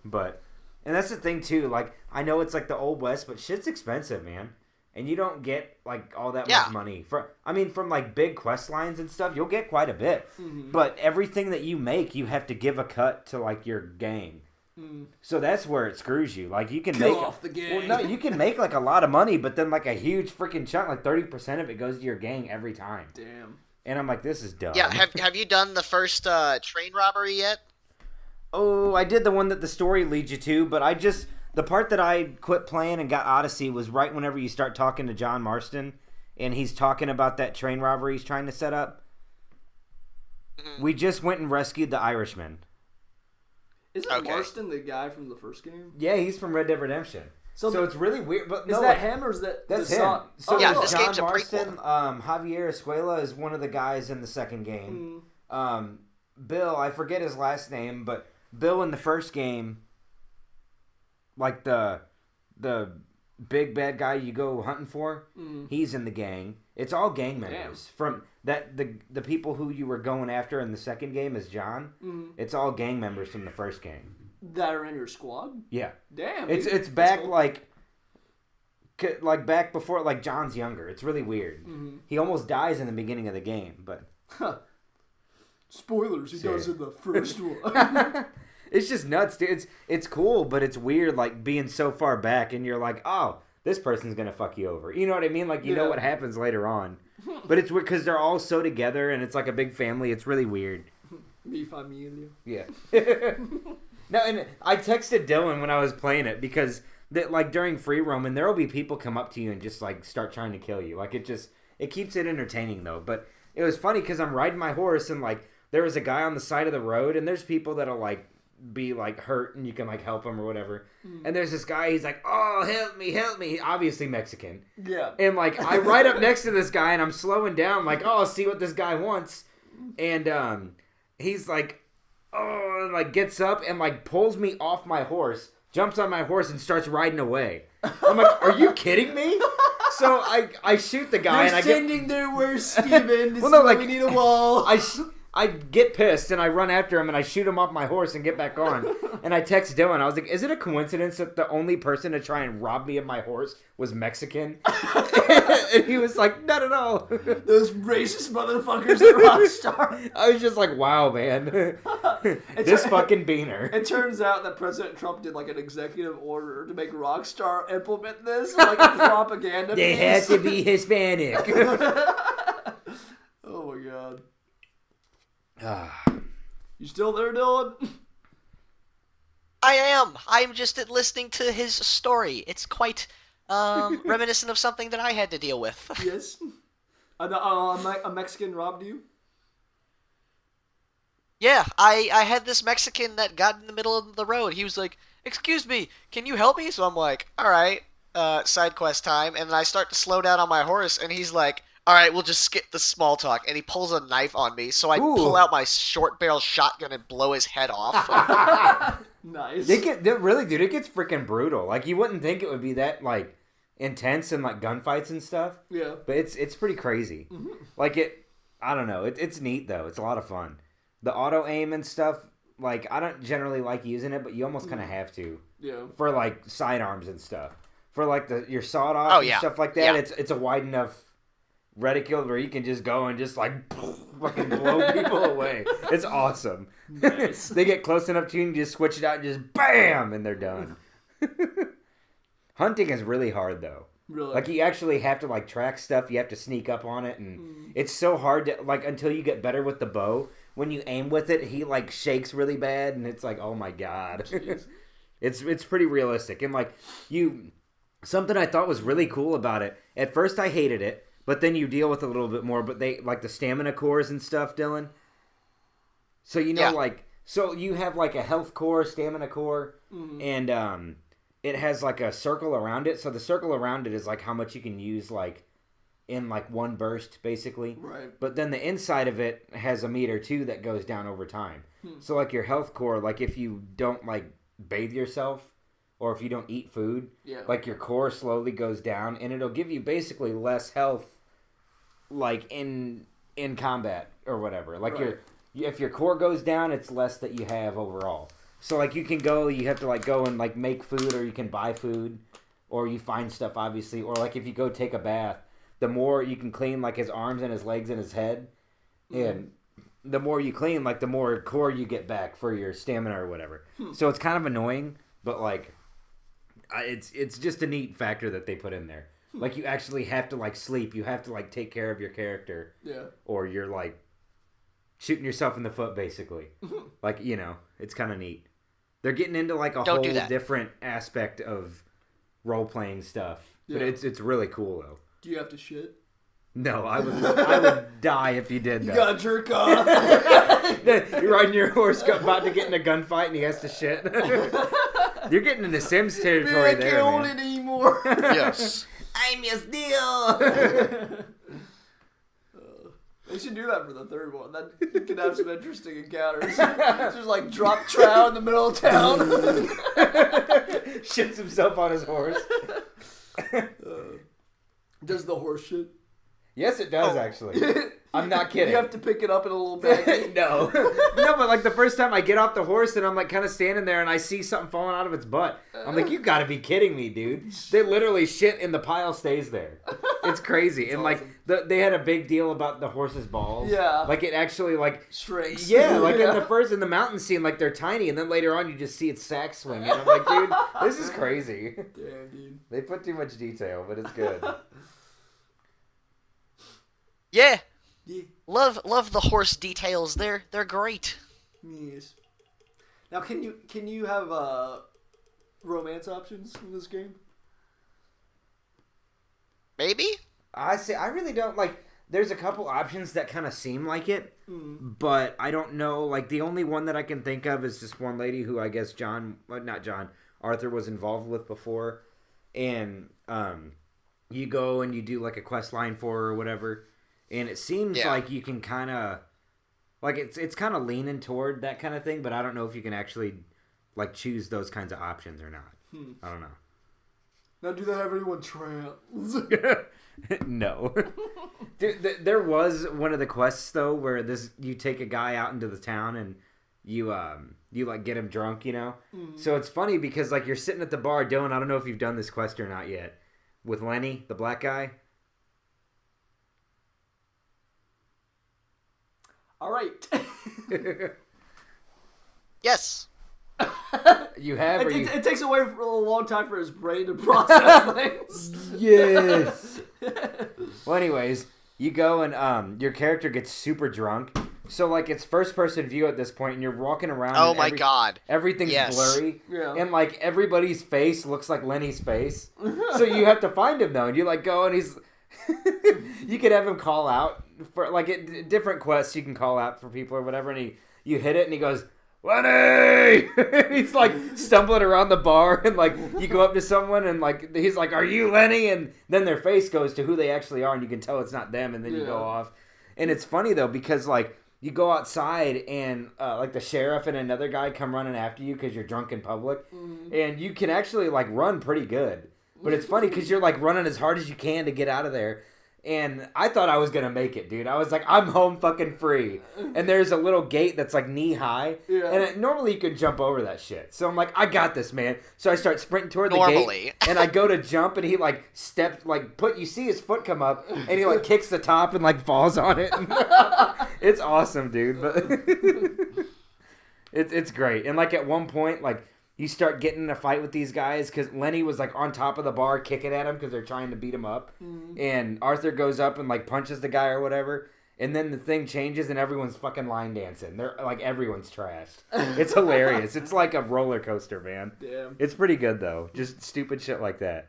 But... And that's the thing, too. Like, I know it's, like, the Old West, but shit's expensive, man. And you don't get, like, all that much money. From, like, big quest lines and stuff, you'll get quite a bit. Mm-hmm. But everything that you make, you have to give a cut to, like, your gang. Mm. So that's where it screws you. Like, you can Kill off the gang. Well, no, you can make, like, a lot of money, but then, like, a huge freaking chunk, like, 30% of it goes to your gang every time. Damn. And I'm like, this is dumb. Yeah, have you done the first train robbery yet? Oh, I did the one that the story leads you to, but the part that I quit playing and got Odyssey was right whenever you start talking to John Marston, and he's talking about that train robbery he's trying to set up. Mm-hmm. We just went and rescued the Irishman. Isn't Marston the guy from the first game? Yeah, he's from Red Dead Redemption. So it's really weird. But is that him or is that that's him? Son? So yeah, this John game's a Marston, prequel. Javier Escuela is one of the guys in the second game. Bill, I forget his last name, but Bill in the first game, like the big bad guy you go hunting for, he's in the gang. It's all gang members. Damn. From that the people who you were going after in the second game is John. It's all gang members from the first game. That are in your squad? Yeah. Damn. It's back cool. like back before, like, John's younger. It's really weird. Mm-hmm. He almost dies in the beginning of the game, but spoilers, he does in the first one. It's just nuts, dude. It's cool, but it's weird, like, being so far back, and you're like, oh, this person's gonna fuck you over. You know what I mean? Like, you know what happens later on. But it's weird because they're all so together, and it's like a big family. It's really weird. Mi familia. Yeah. No, and I texted Dylan when I was playing it because, like, during free roaming, there will be people come up to you and just, like, start trying to kill you. Like, it keeps it entertaining, though. But it was funny because I'm riding my horse, and, like, there was a guy on the side of the road, and there's people that'll, like, be, like, hurt, and you can, like, help him or whatever. And there's this guy, he's like, oh, help me. Obviously Mexican. Yeah. And, like, I ride up next to this guy, and I'm slowing down, like, oh, I'll see what this guy wants. And he's like, oh, and, like, gets up and, like, pulls me off my horse, jumps on my horse, and starts riding away. I'm like, are you kidding me? So I shoot the guy, They're and sending their worst Steven. Well, no, like, we need a wall. I get pissed and I run after him and I shoot him off my horse and get back on. And I text Dylan. I was like, is it a coincidence that the only person to try and rob me of my horse was Mexican? And he was like, not at all. Those racist motherfuckers at Rockstar. I was just like, wow, man. This fucking beaner. It turns out that President Trump did like an executive order to make Rockstar implement this, like a propaganda They piece. had to be Hispanic. Oh my god. You still there, Dylan? I am. I'm just listening to his story. It's quite reminiscent of something that I had to deal with. Yes. A Mexican robbed you? Yeah, I had this Mexican that got in the middle of the road. He was like, "Excuse me, can you help me?" So I'm like, "All right, side quest time." And then I start to slow down on my horse, and he's like, "All right, we'll just skip the small talk." And he pulls a knife on me, so I pull out my short barrel shotgun and blow his head off. Nice. Really, dude, it gets freaking brutal. Like, you wouldn't think it would be that, like, intense and, like, gunfights and stuff. Yeah. But it's pretty crazy. Mm-hmm. Like, I don't know. It's neat, though. It's a lot of fun. The auto aim and stuff, like, I don't generally like using it, but you almost kind of have to. Yeah. For, like, sidearms and stuff. For, like, your sawed-off and stuff like that, it's a wide enough reticule where you can just go and just, like, fucking blow people away. It's awesome. Nice. They get close enough to you and you just switch it out and just BAM! And they're done. Hunting is really hard, though. Really? Like, you actually have to, like, track stuff. You have to sneak up on it. And it's so hard to, like, until you get better with the bow. When you aim with it, he, like, shakes really bad. And it's like, oh, my God. It's pretty realistic. And, like, something I thought was really cool about it. At first, I hated it. But then you deal with it a little bit more. But they, like, the stamina cores and stuff, Dylan. So, you know, like, so you have, like, a health core, stamina core. And, it has, like, a circle around it. So the circle around it is, like, how much you can use, like, in, like, one burst, basically. Right. But then the inside of it has a meter, too, that goes down over time. So, like, your health core, like, if you don't, like, bathe yourself or if you don't eat food, like, your core slowly goes down. And it'll give you basically less health, like, in combat or whatever. Like, if your core goes down, it's less that you have overall. So, like, you have to, like, go and, like, make food, or you can buy food, or you find stuff, obviously. Or, like, if you go take a bath, the more you can clean, like, his arms and his legs and his head. And the more you clean, like, the more core you get back for your stamina or whatever. So, it's kind of annoying, but, like, it's just a neat factor that they put in there. Like, you actually have to, like, sleep. You have to, like, take care of your character. Yeah. Or you're, like, shooting yourself in the foot, basically. Like, you know, it's kind of neat. They're getting into, like, a whole different aspect of role-playing stuff. Yeah. But it's really cool, though. Do you have to shit? No, I would die if you did that. You gotta jerk off. You're riding your horse, about to get in a gunfight, and he has to shit. You're getting into Sims territory there, man. I can't hold it anymore. Yes. I'm your steel. They should do that for the third one. Then you can have some interesting encounters. Just like drop trow in the middle of town. Shits himself on his horse. Does the horse shit? Yes, it does, actually. I'm not kidding. You have to pick it up in a little bag. No, but like the first time I get off the horse and I'm like kind of standing there and I see something falling out of its butt. I'm like, you gotta be kidding me, dude. They literally shit and the pile stays there. It's crazy. And like they had a big deal about the horse's balls. Yeah. Like it actually like shrinks. Yeah, like in the mountain scene, like they're tiny and then later on you just see its sack swing. And I'm like, dude, this is crazy. Damn, dude. They put too much detail, but it's good. Yeah. Love the horse details. They're great. Yes. Now, can you have romance options in this game? Maybe. I really don't like. There's a couple options that kind of seem like it, but I don't know. Like the only one that I can think of is this one lady who I guess Arthur was involved with before, and you go and you do like a quest line for her or whatever. And it seems like you can kind of, like it's kind of leaning toward that kind of thing, but I don't know if you can actually, like, choose those kinds of options or not. I don't know. Now, do they have anyone trans? No. Dude, there was one of the quests though where you take a guy out into the town and you like get him drunk, you know. So it's funny because like you're sitting at the bar, Dylan. I don't know if you've done this quest or not yet with Lenny, the black guy. All right. Yes. You have. It takes away a long time for his brain to process things. Yes. Well, anyways, you go and your character gets super drunk. So like it's first person view at this point, and you're walking around. Oh my god. Everything's blurry. Yeah. And like everybody's face looks like Lenny's face. So you have to find him though, and you like go and he's. You could have him call out for like different quests. You can call out for people or whatever, and you hit it, and he goes, Lenny! He's like stumbling around the bar, and like you go up to someone, and like he's like, "Are you Lenny?" And then their face goes to who they actually are, and you can tell it's not them. And then you go off, and it's funny though because like you go outside, and like the sheriff and another guy come running after you because you're drunk in public, and you can actually like run pretty good. But it's funny because you're like running as hard as you can to get out of there. And I thought I was going to make it, dude. I was like, I'm home fucking free. And there's a little gate that's like knee high. Yeah. And normally you can jump over that shit. So I'm like, I got this, man. So I start sprinting toward the gate. And I go to jump and he like steps, like you see his foot come up and he like kicks the top and like falls on it. It's awesome, dude. But it's great. And like at one point, like, you start getting in a fight with these guys because Lenny was like on top of the bar kicking at him because they're trying to beat him up. And Arthur goes up and like punches the guy or whatever. And then the thing changes and everyone's fucking line dancing. They're like, everyone's trashed. It's hilarious. It's like a roller coaster, man. Damn. It's pretty good though. Just stupid shit like that.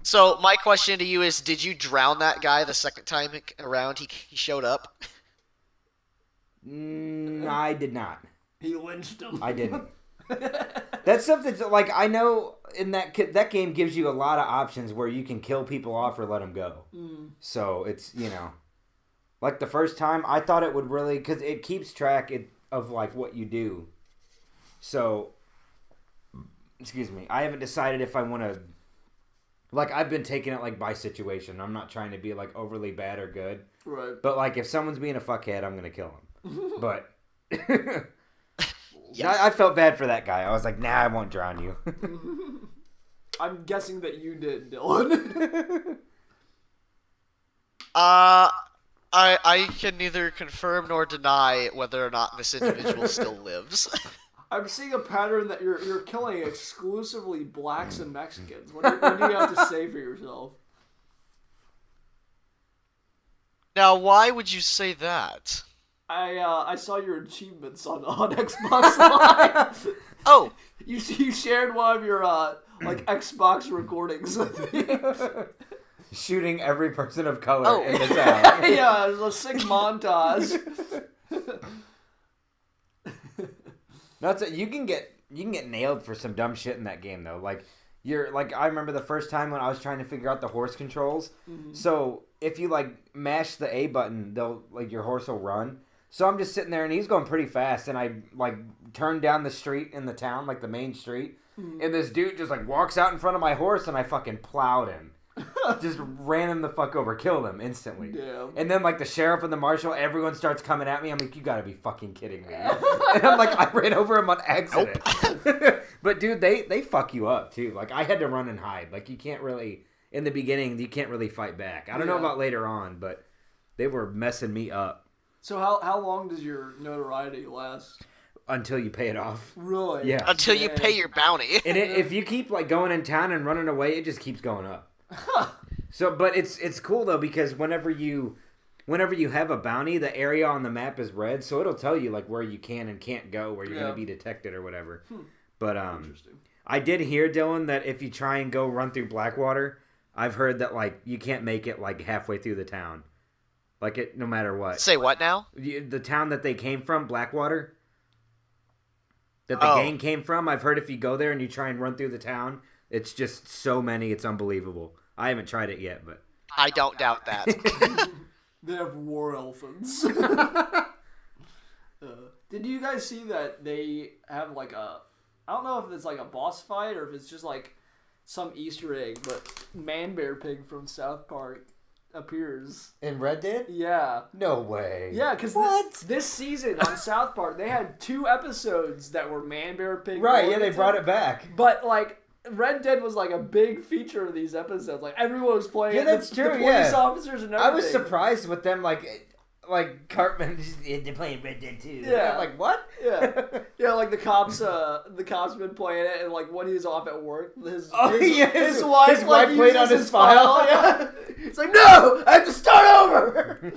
So my question to you is, did you drown that guy the second time around he showed up? I did not. He lynched him. I didn't. That's something like I know in that game gives you a lot of options where you can kill people off or let them go. So it's, you know, like the first time I thought it would really, because it keeps track of like what you do. So, excuse me, I haven't decided if I want to, like I've been taking it like by situation. I'm not trying to be like overly bad or good. Right. But like if someone's being a fuckhead, I'm going to kill him. But... Yes. I felt bad for that guy. I was like, nah, I won't drown you. I'm guessing that you did, Dylan. I can neither confirm nor deny whether or not this individual still lives. I'm seeing a pattern that you're killing exclusively blacks and Mexicans. What do you have to say for yourself? Now, why would you say that? I saw your achievements on Xbox Live. Oh, you shared one of your like Xbox recordings with me. Shooting every person of color in the town. Yeah, it was a sick montage. No, you can get nailed for some dumb shit in that game though. Like I remember the first time when I was trying to figure out the horse controls. So if you like mash the A button, your horse will run. So I'm just sitting there, and he's going pretty fast, and I, like, turned down the street in the town, like the main street, and this dude just, like, walks out in front of my horse, and I fucking plowed him. Just ran him the fuck over, killed him instantly. Damn. And then, like, the sheriff and the marshal, everyone starts coming at me. I'm like, you gotta be fucking kidding me. And I'm like, I ran over him on accident. Nope. But, dude, they fuck you up, too. Like, I had to run and hide. Like, you can't really, in the beginning, you can't really fight back. I don't know about later on, but they were messing me up. So how long does your notoriety last? Until you pay it off. Really? Yeah. Until you pay your bounty. And if you keep like going in town and running away, it just keeps going up. So, but it's cool though because whenever you have a bounty, the area on the map is red, so it'll tell you like where you can and can't go, where you're gonna be detected or whatever. But I did hear, Dylan, that if you try and go run through Blackwater, I've heard that like you can't make it like halfway through the town. Like it, no matter what. Say what now? The town that they came from, Blackwater, that the gang came from. I've heard if you go there and you try and run through the town, it's just so many, it's unbelievable. I haven't tried it yet, but I don't doubt that. They have war elephants. Did you guys see that they have like I don't know if it's like a boss fight or if it's just like some Easter egg, but Man Bear Pig from South Park appears in Red Dead. Yeah. No way. Yeah, because this season on South Park they had 2 episodes that were Man Bear Pig. Right. Yeah, they brought it back. But like Red Dead was like a big feature of these episodes. Like everyone was playing. Yeah, that's true. The police officers and everything. I was surprised with them, like Cartman, they're playing Red Dead too. Yeah, I'm like what? Yeah, like the cops been playing it, and like when he's off at work, his wife played on his file. Yeah, it's like no, I have to start over.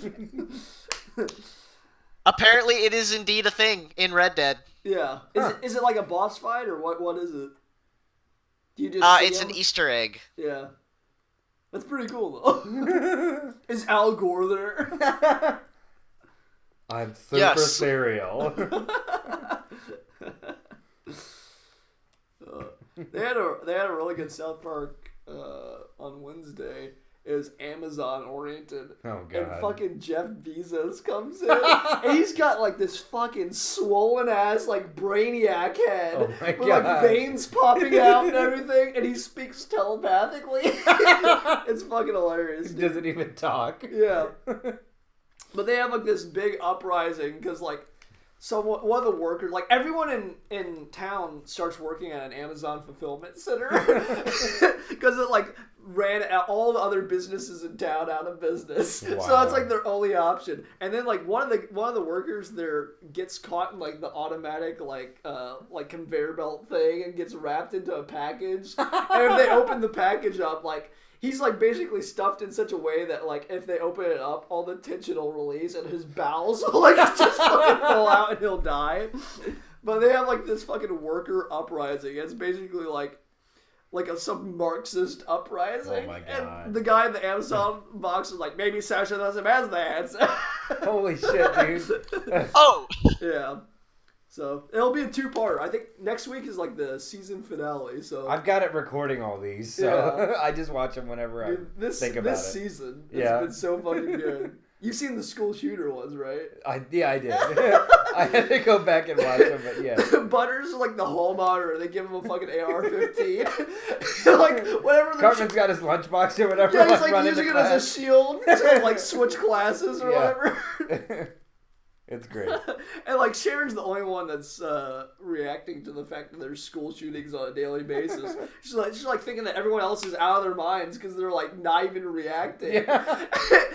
Apparently, it is indeed a thing in Red Dead. Yeah, is it like a boss fight or what? What is it? Do you just it's an Easter egg. Yeah, that's pretty cool though. Is Al Gore there? I'm super cereal. They had a really good South Park on Wednesday. It was Amazon oriented. Oh god. And fucking Jeff Bezos comes in. And he's got like this fucking swollen ass like brainiac head. Oh my with god. like veins popping out and everything. And he speaks telepathically. It's fucking hilarious. He doesn't even talk. Yeah. But they have like this big uprising because like one of the workers, like everyone in town starts working at an Amazon fulfillment center because it like ran all the other businesses in town out of business. Wow. So that's like their only option. And then like one of the workers there gets caught in like the automatic like conveyor belt thing and gets wrapped into a package. And if they open the package up, like he's like basically stuffed in such a way that like if they open it up, all the tension will release and his bowels will like just fucking fall out and he'll die. But they have like this fucking worker uprising. It's basically like some Marxist uprising. Oh my god. And the guy in the Amazon box is like, maybe Sasha doesn't has that. Holy shit, dude. Oh! Yeah. So it'll be a 2-parter. I think next week is like the season finale. So I've got it recording all these, so I just watch them whenever I think about it. This season has been so fucking good. You've seen the school shooter ones, right? I did. I had to go back and watch them, but yeah. Butters are like the hall monitor. They give him a fucking AR-15. Like whatever. Cartman's got his lunchbox or whatever. Yeah, he's like using it as a shield to like switch classes or whatever. It's great. And like Sharon's the only one that's reacting to the fact that there's school shootings on a daily basis. She's like thinking that everyone else is out of their minds because they're like not even reacting. Yeah.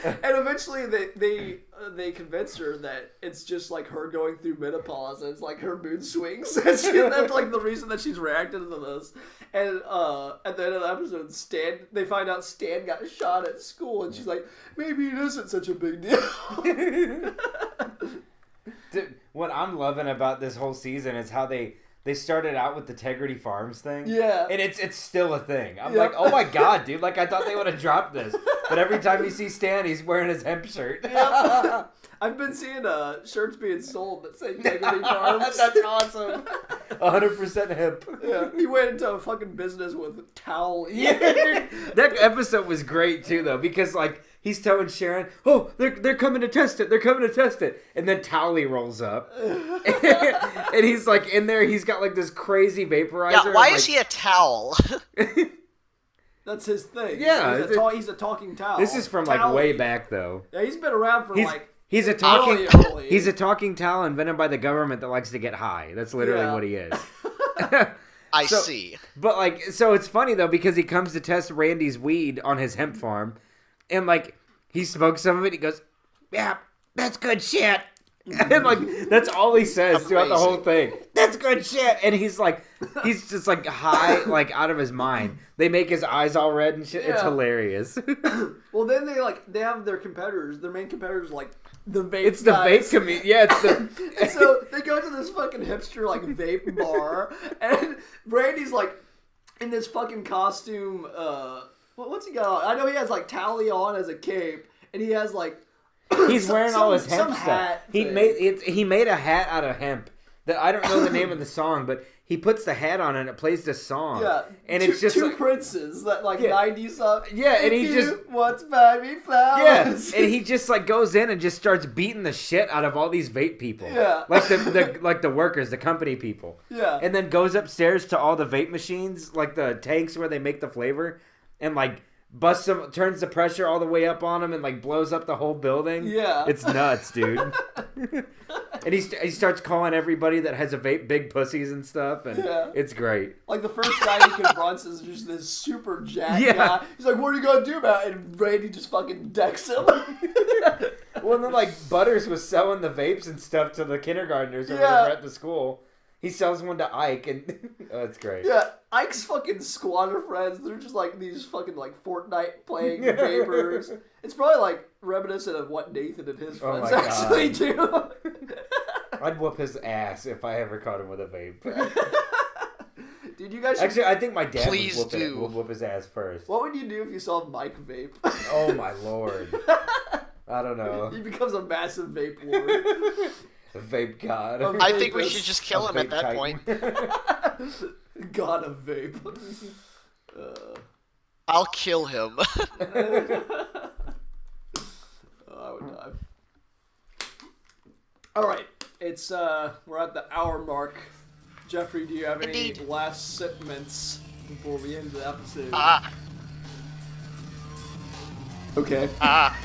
And eventually they convince her that it's just like her going through menopause and it's like her mood swings. That's like the reason that she's reacting to this. And at the end of the episode, they find out Stan got shot at school, and she's like, maybe it isn't such a big deal. Dude, what I'm loving about this whole season is how they started out with the Integrity Farms thing. Yeah. And it's still a thing. I'm like, oh my god, dude. Like, I thought they would have dropped this. But every time you see Stan, he's wearing his hemp shirt. Yeah. I've been seeing shirts being sold that say Integrity Farms. That's awesome. 100% hemp. Yeah. He went into a fucking business with towel. Yeah, dude. That episode was great, too, though, because, like, he's telling Sharon, oh, they're coming to test it. They're coming to test it. And then Towley rolls up. And he's, like, in there. He's got, like, this crazy vaporizer. Yeah, why is he a towel? That's his thing. Yeah. He's a talking towel. This is from, like, way back, though. Yeah, he's been around for, He's a talking early. He's a talking towel invented by the government that likes to get high. That's literally what he is. I see. But, like, so it's funny, though, because he comes to test Randy's weed on his hemp farm. And, like, he smokes some of it. He goes, yeah, that's good shit. And, like, that's all he says throughout the whole thing. That's good shit. And he's just, like, high, like, out of his mind. They make his eyes all red and shit. Yeah. It's hilarious. Well, then they have their competitors. Their main competitors, like, the vape It's the vape community. Yeah, it's the... So they go to this fucking hipster, like, vape bar. And Randy's, like, in this fucking costume, what's he got on? I know he has, like, Tally on as a cape. And he has, like... He's wearing all his hemp stuff. Hat he made a hat out of hemp that I don't know the name of the song, but he puts the hat on and it plays this song. Yeah, and it's just two like, princes that like Yeah. 90s song. Yeah, and If he you just- want to buy me flowers. yeah, and he just like goes in and just starts beating the shit out of all these vape people. Yeah. like the workers, the company people. Yeah. And then goes upstairs to all the vape machines, like the tanks where they make the flavor, and like busts them, turns the pressure all the way up on them, and like blows up the whole building. Yeah. It's nuts, dude. And he starts calling everybody that has a vape big pussies and stuff, and Yeah. it's great. Like the first guy he confronts is just this super jacked Yeah. guy. He's like, "What are you gonna do about it?" And Randy just fucking decks him. Well, and then like Butters was selling the vapes and stuff to the kindergartners or Yeah. whatever at the school. He sells one to Ike, and oh, it's great. Yeah, Ike's fucking squad of friends, they're just like these fucking like Fortnite playing vapors. It's probably like reminiscent of what Nathan and his Oh friends my actually do. I'd whoop his ass if I ever caught him with a vape. Dude, you guys should... Actually, I think my dad Please would whoop his ass first. What would you do if you saw Mike vape? Oh my lord. I don't know. He becomes a massive vape lord. Vape god. I think we should just kill him at that point. God of vape. I'll kill him. I would die. Alright, it's we're at the hour mark. Jeffrey, do you have any Indeed. last sentiments before we end the episode? Ah. Okay. Ah.